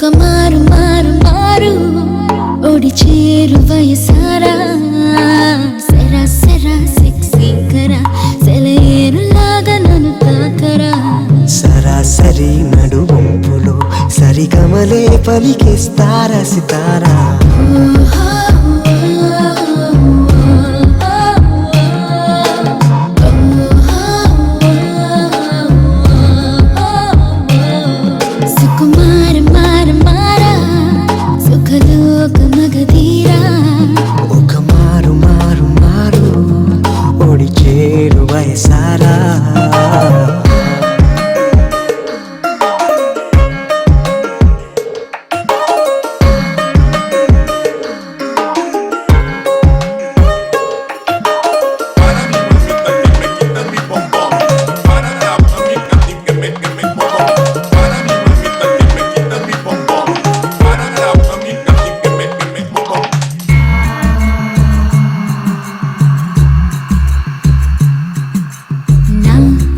సుఖమారు మారు మారు ఓడి చేరు వయసారా సెరా సెరా సెక్సీ కరా సెలయేరులాగా నన్ను తాకరా సరాసరి నడువంపులో సరిగమలే పలికిస్తారా సితారా ఒక మారు మారు మారు ఓడి చేరు వయసారా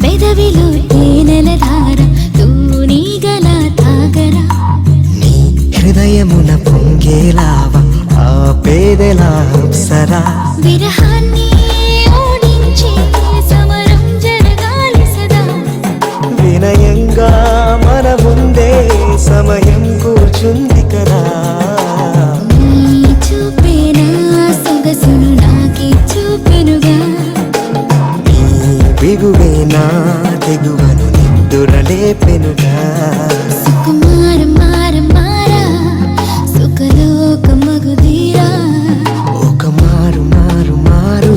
పెదవిలో తేనెల ధార తూనీగల తాగరా నీ హృదయమున పొంగేలావా ఆ పేదల అప్సరా విరహాన్ని ఓడించే సమరం జరగాలి సదా వినయంగా మన ముందే సమయం కూర్చుంది కదా నీ చూపేనా సొగసును నాకే చూపెనుగా బిగువేనా దిగువను నిద్దురలేపెనుగా సుకుమార మార మారా సుఖలోక మగుదీరా ఒక మారు మారు మారు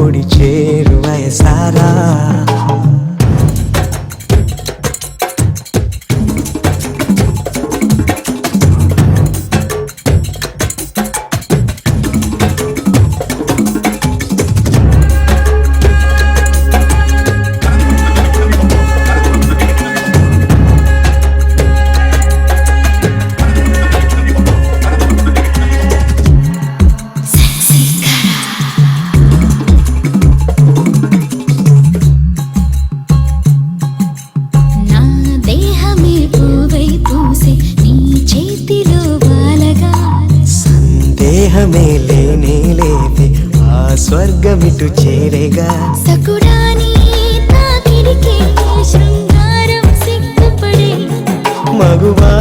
ఓడి చేరు వయసారా సందేహమే లేనే లేదే ఆ స్వర్గమిటు చేరేగా సకుడాని తాకిడికే శృంగారం సిగ్గుపడే మగువా